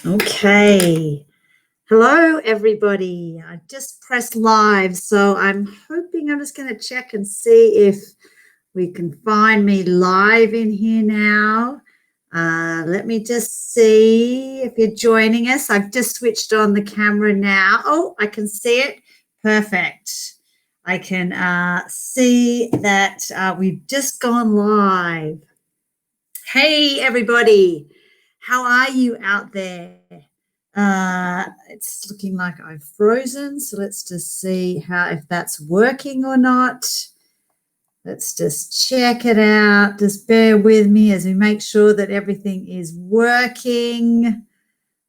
Okay. Hello, everybody. I just pressed live, so I'm just going to check and see if we can find me live in here now. Let me just see if you're joining us. I've just switched on the camera now. Oh, I can see it. Perfect. I can see that we've just gone live. Hey, everybody. How are you out there? It's looking like I've frozen, so let's just see if that's working or not. Let's just check it out. Just bear with me as we make sure that everything is working.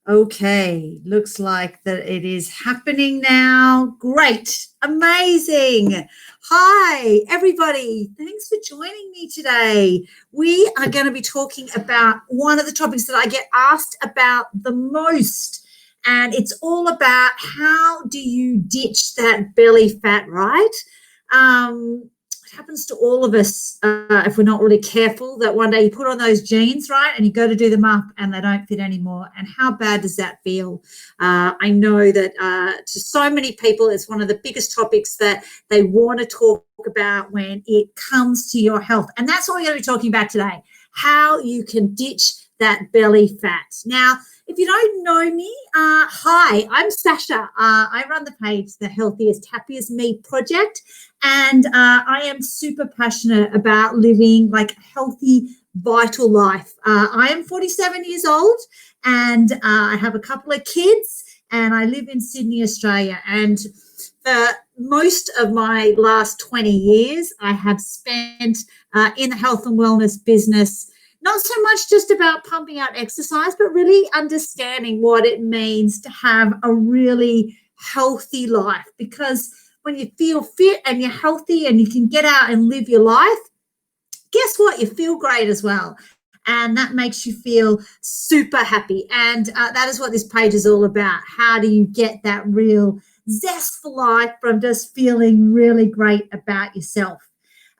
Okay, looks like that it is happening now. Great, amazing. Hi, everybody. Thanks for joining me today. We are going to be talking about one of the topics that I get asked about the most, and it's all about how do you ditch that belly fat, right? It happens to all of us if we're not really careful, that one day you put on those jeans, right, and you go to do them up and they don't fit anymore. And how bad does that feel? I know that to so many people, it's one of the biggest topics that they want to talk about when it comes to your health. And that's what we're going to be talking about today, how you can ditch that belly fat. Now, if you don't know me, hi, I'm Sasha. I run the page, The Healthiest, Happiest Me Project, and I am super passionate about living like a healthy, vital life. I am 47 years old, and I have a couple of kids, and I live in Sydney, Australia. And for most of my last 20 years, I have spent in the health and wellness business, not so much just about pumping out exercise, but really understanding what it means to have a really healthy life. Because when you feel fit and you're healthy and you can get out and live your life, guess what? You feel great as well. And that makes you feel super happy. And that is what this page is all about. How do you get that real zest for life from just feeling really great about yourself?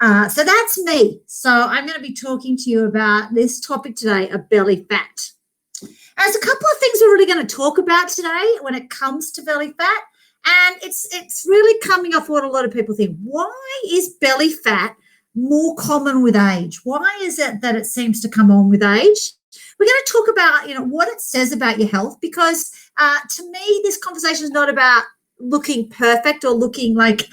So that's me. So I'm going to be talking to you about this topic today, of belly fat. There's a couple of things we're really going to talk about today when it comes to belly fat. And it's really coming off what a lot of people think. Why is belly fat more common with age? Why is it that it seems to come on with age? We're going to talk about, what it says about your health, because to me, this conversation is not about looking perfect or looking like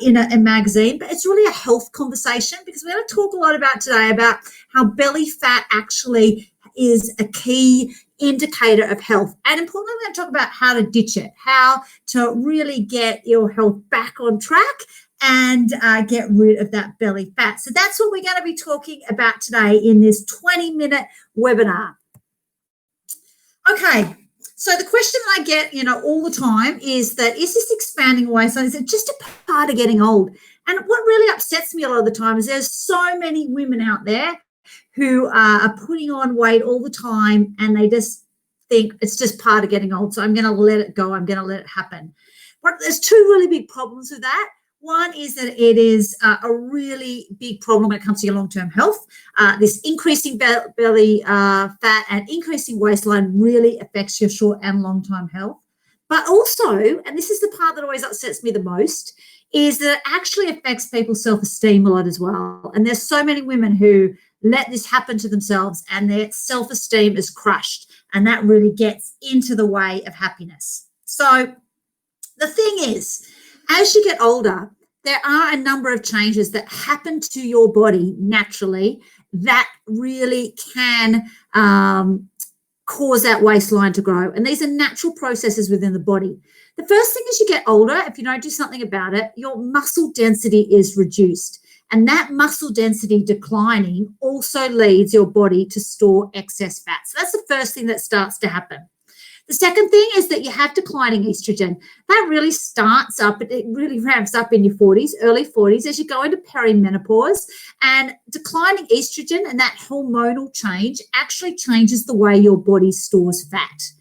in a magazine, but it's really a health conversation, because we're going to talk a lot about today about how belly fat actually is a key indicator of health. And importantly, we're going to talk about how to ditch it, how to really get your health back on track and get rid of that belly fat. So that's what we're going to be talking about today in this 20-minute webinar. Okay. So the question I get, all the time is this expanding waistline? Is it just a part of getting old? And what really upsets me a lot of the time is there's so many women out there who are putting on weight all the time, and they just think it's just part of getting old. So I'm going to let it go. I'm going to let it happen. But there's two really big problems with that. One is that it is a really big problem when it comes to your long-term health. This increasing belly fat and increasing waistline really affects your short and long-term health. But also, and this is the part that always upsets me the most, is that it actually affects people's self-esteem a lot as well. And there's so many women who let this happen to themselves and their self-esteem is crushed, and that really gets into the way of happiness. So the thing is, as you get older, there are a number of changes that happen to your body naturally that really can cause that waistline to grow. And these are natural processes within the body. The first thing is, you get older, if you don't do something about it, your muscle density is reduced. And that muscle density declining also leads your body to store excess fat. So that's the first thing that starts to happen. The second thing is that you have declining estrogen. That really starts up, it really ramps up in your 40s, early 40s, as you go into perimenopause. And declining estrogen and that hormonal change actually changes the way your body stores fat.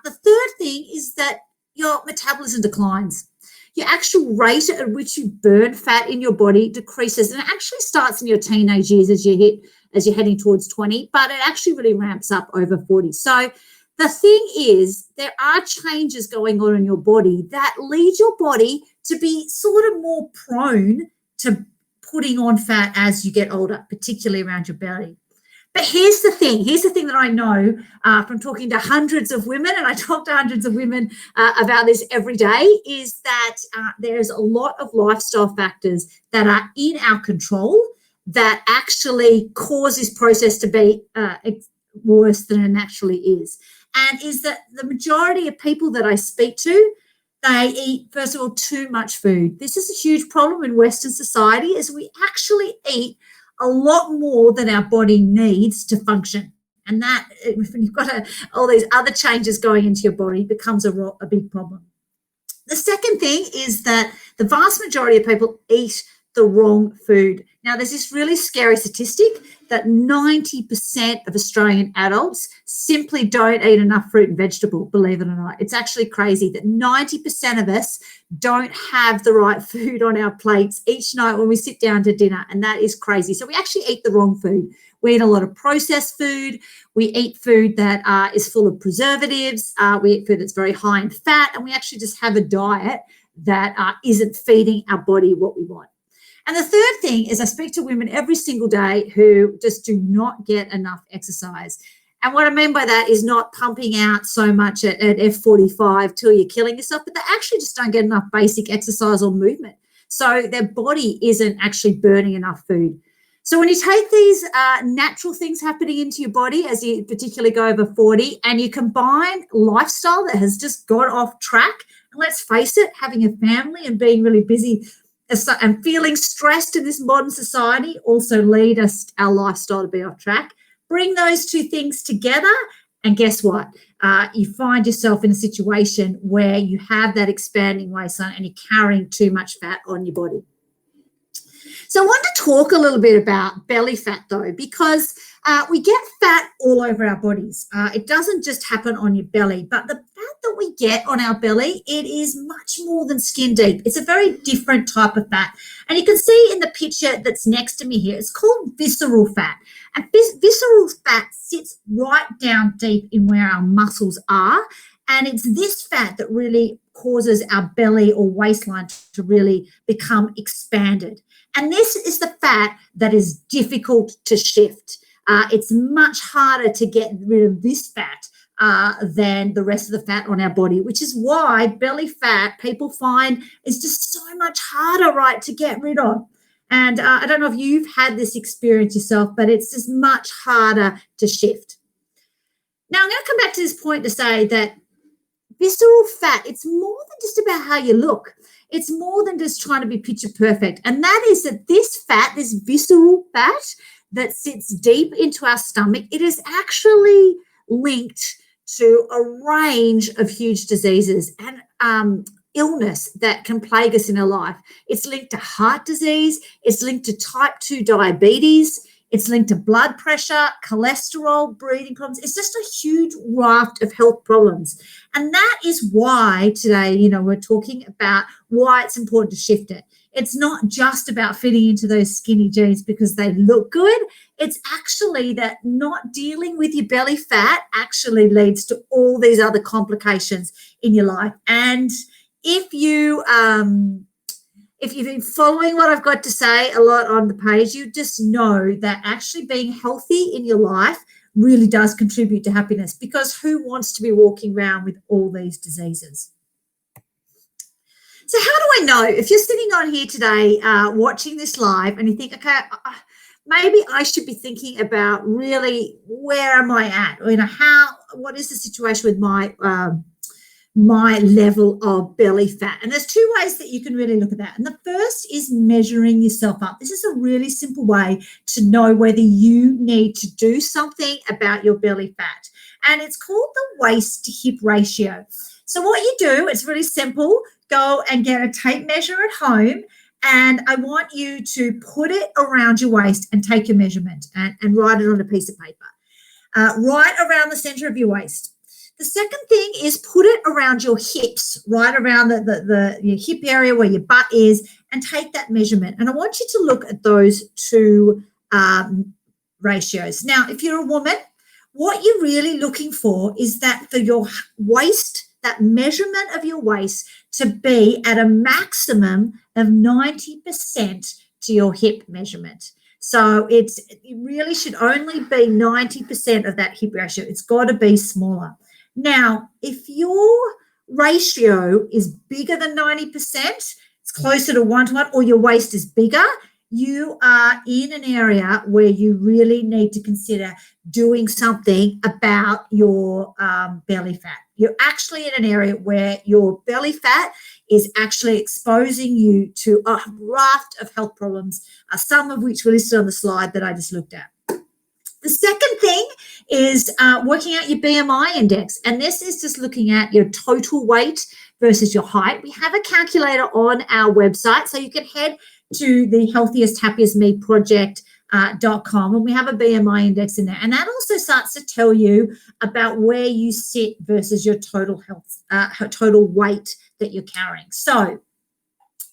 The third thing is that your metabolism declines. Your actual rate at which you burn fat in your body decreases, and it actually starts in your teenage years as you're heading towards 20, but it actually really ramps up over 40. So The thing is, there are changes going on in your body that lead your body to be sort of more prone to putting on fat as you get older, particularly around your belly. But here's the thing that I know from talking to hundreds of women, and I talk to hundreds of women about this every day, is that there's a lot of lifestyle factors that are in our control that actually cause this process to be worse than it naturally is. And is that the majority of people that I speak to, they eat, first of all, too much food. This is a huge problem in Western society, as we actually eat a lot more than our body needs to function. And that, when you've got all these other changes going into your body, becomes a big problem. The second thing is that the vast majority of people eat the wrong food. Now, there's this really scary statistic that 90% of Australian adults simply don't eat enough fruit and vegetable, believe it or not. It's actually crazy that 90% of us don't have the right food on our plates each night when we sit down to dinner, and that is crazy. So we actually eat the wrong food. We eat a lot of processed food. We eat food that is full of preservatives. We eat food that's very high in fat, and we actually just have a diet that isn't feeding our body what we want. And the third thing is I speak to women every single day who just do not get enough exercise. And what I mean by that is not pumping out so much at F45 till you're killing yourself, but they actually just don't get enough basic exercise or movement. So their body isn't actually burning enough food. So when you take these natural things happening into your body as you particularly go over 40, and you combine lifestyle that has just got off track, and let's face it, having a family and being really busy and feeling stressed in this modern society also lead our lifestyle to be off track. Bring those two things together, and guess what? You find yourself in a situation where you have that expanding waistline and you're carrying too much fat on your body. So I want to talk a little bit about belly fat, though, because we get fat all over our bodies. It doesn't just happen on your belly, but the fat that we get on our belly, it is much more than skin deep. It's a very different type of fat. And you can see in the picture that's next to me here, it's called visceral fat. And visceral fat sits right down deep in where our muscles are. And it's this fat that really causes our belly or waistline to really become expanded. And this is the fat that is difficult to shift. It's much harder to get rid of this fat than the rest of the fat on our body, which is why belly fat, people find, is just so much harder, right, to get rid of. And I don't know if you've had this experience yourself, but it's just much harder to shift. Now, I'm going to come back to this point to say that visceral fat, it's more than just about how you look. It's more than just trying to be picture perfect. And that is that this fat, this visceral fat that sits deep into our stomach, it is actually linked to a range of huge diseases and illness that can plague us in our life. It's linked to heart disease. It's linked to type 2 diabetes. It's linked to blood pressure, cholesterol, breathing problems. It's just a huge raft of health problems. And that is why today, we're talking about why it's important to shift it. It's not just about fitting into those skinny jeans because they look good. It's actually that not dealing with your belly fat actually leads to all these other complications in your life. And if you've been following what I've got to say a lot on the page, you just know that actually being healthy in your life really does contribute to happiness, because who wants to be walking around with all these diseases? So how do I know? If you're sitting on here today watching this live and you think, okay, maybe I should be thinking about really where am I at? What is the situation with my level of belly fat? And there's two ways that you can really look at that. And the first is measuring yourself up. This is a really simple way to know whether you need to do something about your belly fat. And it's called the waist to hip ratio. So what you do, it's really simple. Go and get a tape measure at home, and I want you to put it around your waist and take your measurement and write it on a piece of paper. Right around the center of your waist. The second thing is put it around your hips, right around your hip area where your butt is, and take that measurement. And I want you to look at those two ratios. Now, if you're a woman, what you're really looking for is that for your waist, that measurement of your waist to be at a maximum of 90% to your hip measurement. So it really should only be 90% of that hip ratio. It's got to be smaller. Now, if your ratio is bigger than 90%, it's closer to 1 to 1, or your waist is bigger, you are in an area where you really need to consider doing something about your belly fat. You're actually in an area where your belly fat is actually exposing you to a raft of health problems, some of which were listed on the slide that I just looked at. The second thing is working out your BMI index, and this is just looking at your total weight versus your height. We have a calculator on our website, so you can head to the Healthiest Happiest Me project.com, and we have a BMI index in there, and that also starts to tell you about where you sit versus your total health, total weight that you're carrying. So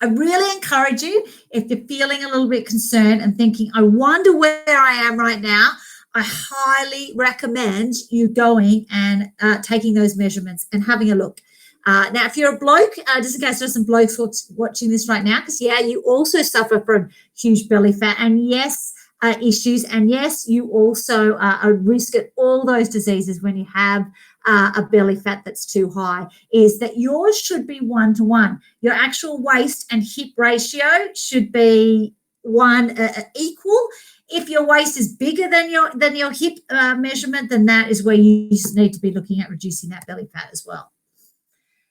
I really encourage you, if you're feeling a little bit concerned and thinking, I wonder where I am right now, I highly recommend you going and taking those measurements and having a look. Now, if you're a bloke, just in case there's some blokes watching this right now, because, you also suffer from huge belly fat and, yes, issues. And, yes, you also are at risk at all those diseases when you have a belly fat that's too high, is that yours should be 1 to 1. Your actual waist and hip ratio should be equal. If your waist is bigger than your hip measurement, then that is where you just need to be looking at reducing that belly fat as well.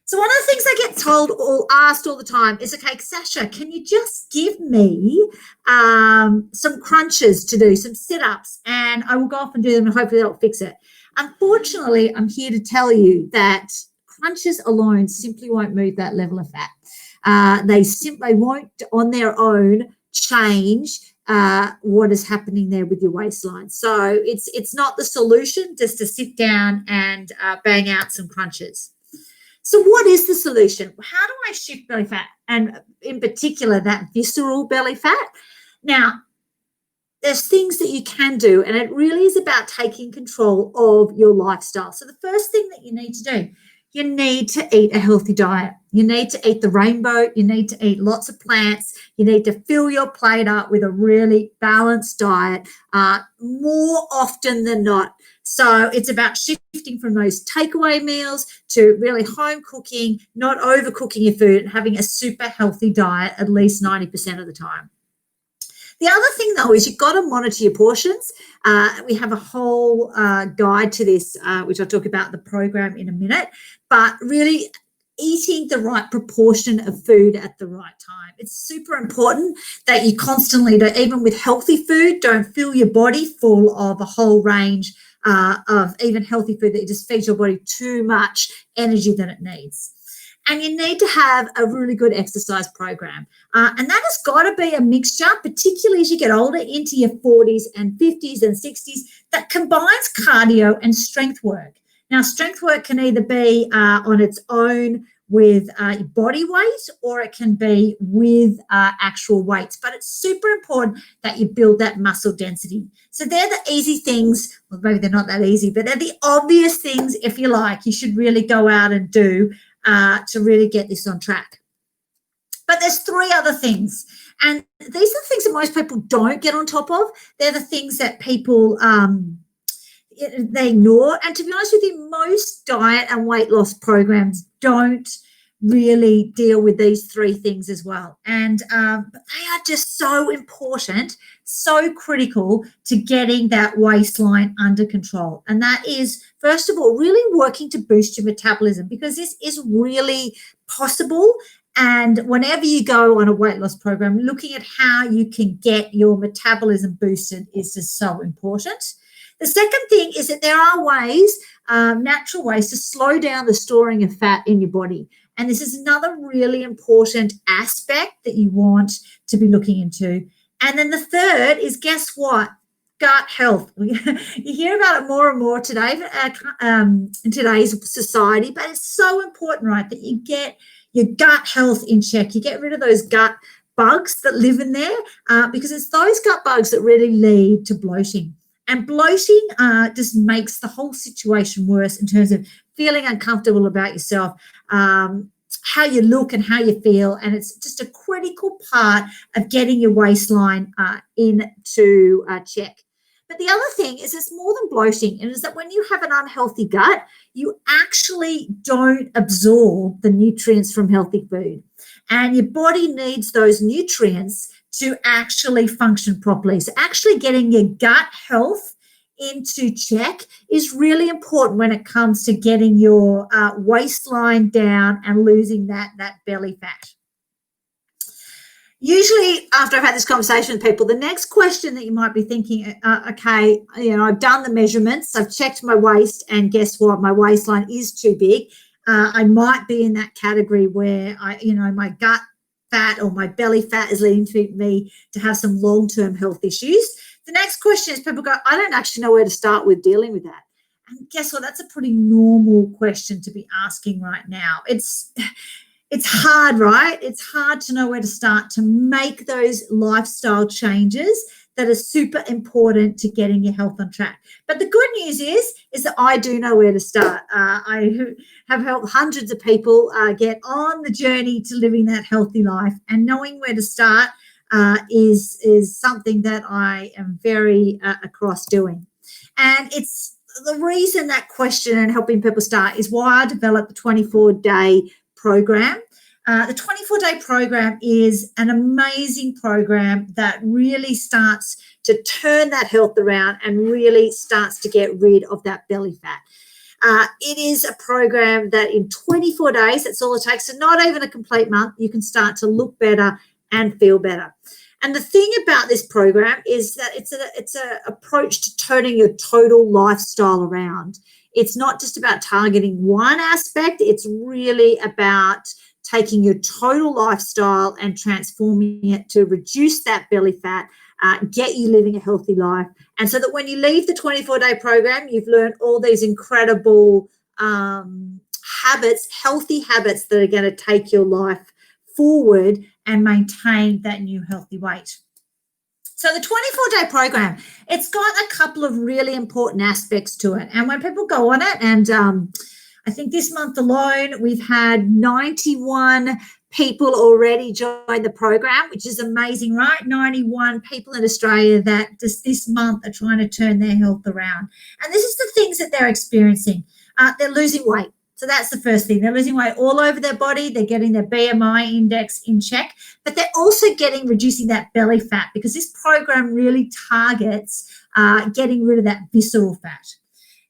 So one of the things I get told or asked all the time is, okay, Sasha, can you just give me some crunches to do, some sit-ups, and I will go off and do them and hopefully that'll fix it. Unfortunately, I'm here to tell you that crunches alone simply won't move that level of fat. They simply won't on their own change what is happening there with your waistline. So it's not the solution just to sit down and bang out some crunches. So what is the solution? How do I shift belly fat, and in particular that visceral belly fat? Now, there's things that you can do, and it really is about taking control of your lifestyle. So the first thing that you need to do, you need to eat a healthy diet. You need to eat the rainbow. You need to eat lots of plants. You need to fill your plate up with a really balanced diet more often than not. So it's about shifting from those takeaway meals to really home cooking, not overcooking your food, and having a super healthy diet at least 90% of the time. The other thing, though, is you've got to monitor your portions. We have a whole guide to this, which I'll talk about in the program in a minute, but really eating the right proportion of food at the right time. It's super important that you constantly, even with healthy food, don't fill your body full of a whole range of even healthy food that just feeds your body too much energy than it needs. And you need to have a really good exercise program. And that has got to be a mixture, particularly as you get older into your 40s and 50s and 60s, that combines cardio and strength work. Now, strength work can either be on its own with body weight, or it can be with actual weights. But it's super important that you build that muscle density. So they're the easy things. Well, maybe they're not that easy, but they're the obvious things, if you like, you should really go out and do to really get this on track. But there's 3 other things. And these are the things that most people don't get on top of. They're the things that people they ignore. And to be honest with you, most diet and weight loss programs don't really deal with these 3 things as well. And but they are just so important, so critical to getting that waistline under control. And that is, first of all, really working to boost your metabolism, because this is really possible. And whenever you go on a weight loss program, looking at how you can get your metabolism boosted is just so important. The second thing is that there are ways, natural ways, to slow down the storing of fat in your body. And this is another really important aspect that you want to be looking into. And then the third is, guess what? Gut health. You hear about it more and more today in today's society, but it's so important, right, that you get your gut health in check. You get rid of those gut bugs that live in there, because it's those gut bugs that really lead to bloating. And bloating just makes the whole situation worse in terms of feeling uncomfortable about yourself, how you look and how you feel. And it's just a critical part of getting your waistline into check. But the other thing is it's more than bloating, and is that when you have an unhealthy gut, you actually don't absorb the nutrients from healthy food. And your body needs those nutrients to actually function properly. So actually getting your gut health into check is really important when it comes to getting your waistline down and losing that belly fat. Usually after I've had this conversation with people, the next question that you might be thinking, okay, I've done the measurements, I've checked my waist, and guess what? My waistline is too big. I might be in that category where my gut fat or my belly fat is leading to me to have some long-term health issues. The next question is people go, I don't actually know where to start with dealing with that. And guess what? That's a pretty normal question to be asking right now. It's hard, right? It's hard to know where to start to make those lifestyle changes that are super important to getting your health on track. But the good news is that I do know where to start. I have helped hundreds of people get on the journey to living that healthy life, and knowing where to start is something that I am very across doing. And it's the reason that question and helping people start is why I developed the 24-day program. The 24-day program is an amazing program that really starts to turn that health around and really starts to get rid of that belly fat. It is a program that in 24 days, that's all it takes, so not even a complete month, you can start to look better and feel better. And the thing about this program is that it's an approach to turning your total lifestyle around. It's not just about targeting one aspect. It's really about taking your total lifestyle and transforming it to reduce that belly fat, get you living a healthy life. And so that when you leave the 24-day program, you've learned all these incredible habits, healthy habits that are going to take your life forward and maintain that new healthy weight. So the 24-day program, it's got a couple of really important aspects to it. And when people go on it, and I think this month alone, we've had 91 people already join the program, which is amazing, right? 91 people in Australia that just this month are trying to turn their health around. And this is the things that they're experiencing. They're losing weight. So that's the first thing. They're losing weight all over their body. They're getting their BMI index in check, but they're also reducing that belly fat, because this program really targets getting rid of that visceral fat.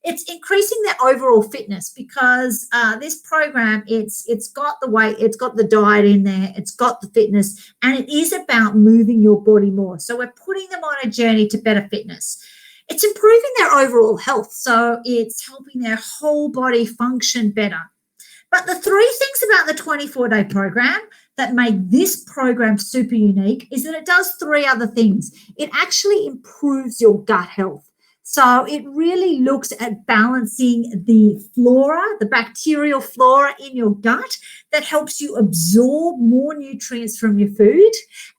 It's increasing their overall fitness, because this program, it's got the weight, it's got the diet in there, it's got the fitness, and it is about moving your body more. So we're putting them on a journey to better fitness. It's improving their overall health, so it's helping their whole body function better. But the three things about the 24-day program that make this program super unique is that it does three other things. It actually improves your gut health. So it really looks at balancing the flora, the bacterial flora in your gut that helps you absorb more nutrients from your food,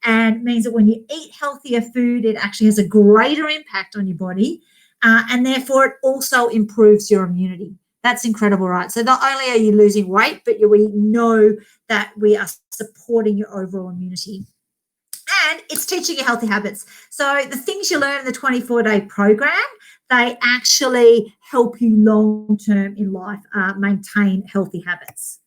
and means that when you eat healthier food, it actually has a greater impact on your body, and therefore it also improves your immunity. That's incredible, right? So not only are you losing weight, but we know that we are supporting your overall immunity. And it's teaching you healthy habits. So the things you learn in the 24-day program, they actually help you long-term in life maintain healthy habits.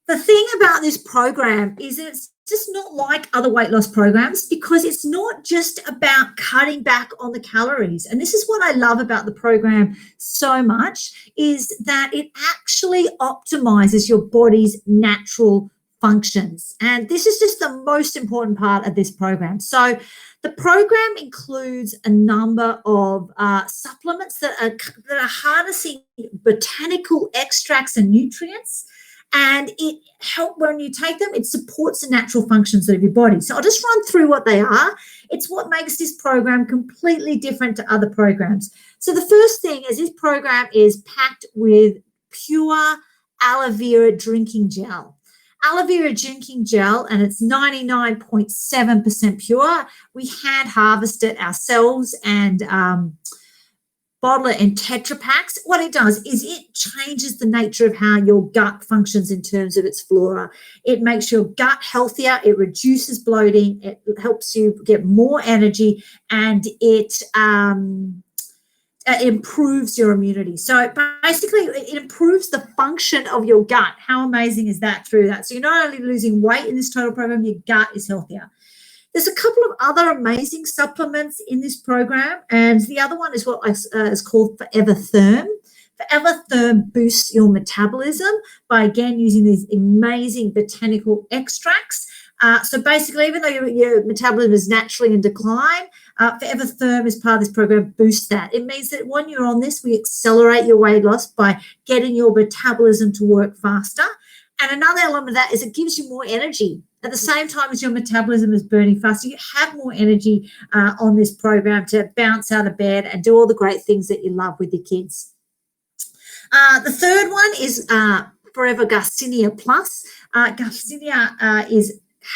The thing about this program is it's just not like other weight loss programs, because it's not just about cutting back on the calories. And this is what I love about the program so much, is that it actually optimizes your body's natural functions. And this is just the most important part of this program. So the program includes a number of supplements that are harnessing botanical extracts and nutrients. And it helps, when you take them, it supports the natural functions of your body. So I'll just run through what they are. It's what makes this program completely different to other programs. So the first thing is this program is packed with pure aloe vera drinking gel. aloe vera drinking gel, and it's 99.7% pure. We hand harvest it ourselves and bottle it in Tetra Paks. What it does is it changes the nature of how your gut functions in terms of its flora. It makes your gut healthier, it reduces bloating, it helps you get more energy, and it improves your immunity. So basically, it improves the function of your gut. How amazing is that through that? So you're not only losing weight in this total program, your gut is healthier. There's a couple of other amazing supplements in this program, and the other one is what is called Forever Therm. Forever Therm boosts your metabolism by, again, using these amazing botanical extracts. So basically, even though your metabolism is naturally in decline, Forever Therm, as part of this program, boosts that. It means that when you're on this, we accelerate your weight loss by getting your metabolism to work faster. And another element of that is it gives you more energy. At the same time as your metabolism is burning faster, you have more energy on this program to bounce out of bed and do all the great things that you love with your kids. The third one is Forever Garcinia Plus. Garcinia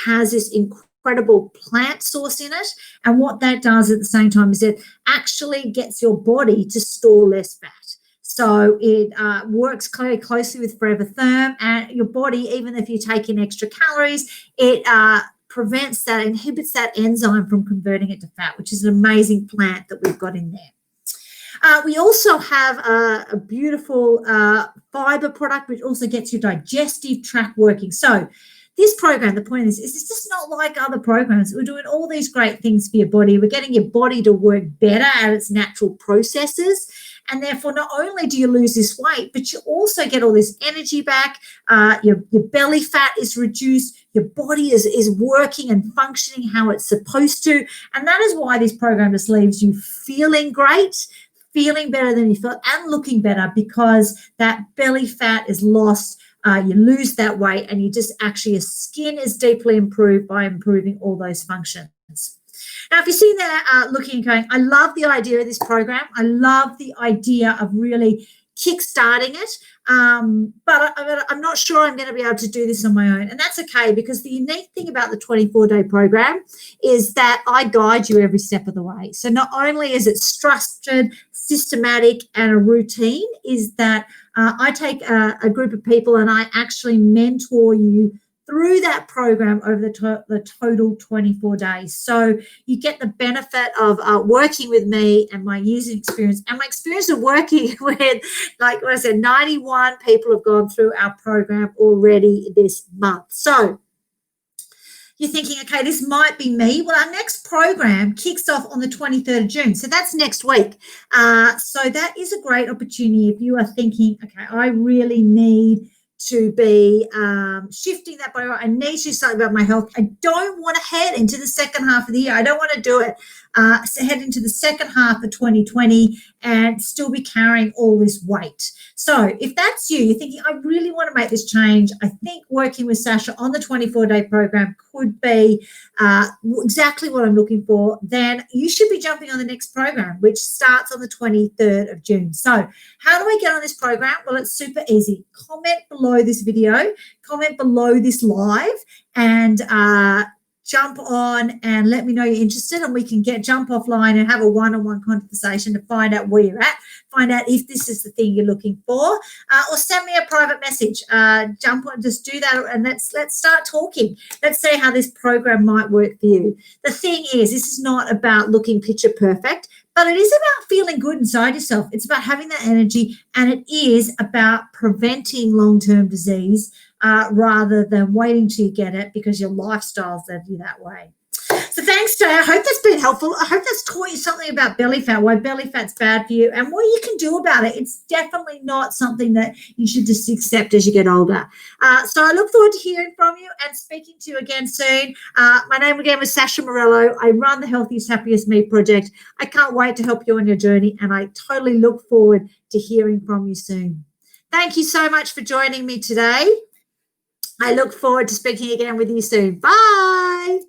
has this incredible plant source in it, and what that does at the same time is it actually gets your body to store less fat. So it works very closely with Forever Therm, and your body, even if you take in extra calories, it inhibits that enzyme from converting it to fat, which is an amazing plant that we've got in there. We also have a beautiful fiber product, which also gets your digestive tract working. So this program, the point of this is it's just not like other programs. We're doing all these great things for your body. We're getting your body to work better at its natural processes. And therefore, not only do you lose this weight, but you also get all this energy back. Your belly fat is reduced. Your body is working and functioning how it's supposed to. And that is why this program just leaves you feeling great, feeling better than you felt, and looking better, because that belly fat is lost. You lose that weight, and your skin is deeply improved by improving all those functions. Now, if you're sitting there looking and going, I love the idea of this program. I love the idea of really kickstarting it, but I'm not sure I'm going to be able to do this on my own. And that's okay, because the unique thing about the 24-day program is that I guide you every step of the way. So not only is it structured, systematic, and a routine, is that I take a group of people and I actually mentor you through that program over the total 24 days. So you get the benefit of working with me and my years of experience, and my experience of working with, like what I said, 91 people have gone through our program already this month. So you're thinking, okay, this might be me. Well, our next program kicks off on the 23rd of June. So that's next week. So that is a great opportunity if you are thinking, okay, I really need to be shifting that body. I need to do something about my health. I don't want to head into the second half of the year. I don't want to do it. Head into the second half of 2020 and still be carrying all this weight. So if that's you, you're thinking, I really want to make this change. I think working with Sasha on the 24-day program could be exactly what I'm looking for. Then you should be jumping on the next program, which starts on the 23rd of June. So how do I get on this program? Well, it's super easy. Comment below this video, comment below this live, and jump on and let me know you're interested, and we can jump offline and have a one-on-one conversation to find out where you're at, find out if this is the thing you're looking for, or send me a private message. Jump on, just do that, and let's start talking. Let's see how this program might work for you. The thing is, this is not about looking picture perfect, but it is about feeling good inside yourself. It's about having that energy, and it is about preventing long-term disease rather than waiting till you get it because your lifestyle's led you that way. So thanks, Jay. I hope that's been helpful. I hope that's taught you something about belly fat, why belly fat's bad for you, and what you can do about it. It's definitely not something that you should just accept as you get older. So I look forward to hearing from you and speaking to you again soon. My name again was Sasha Morello. I run the Healthiest, Happiest Me project. I can't wait to help you on your journey, and I totally look forward to hearing from you soon. Thank you so much for joining me today. I look forward to speaking again with you soon. Bye.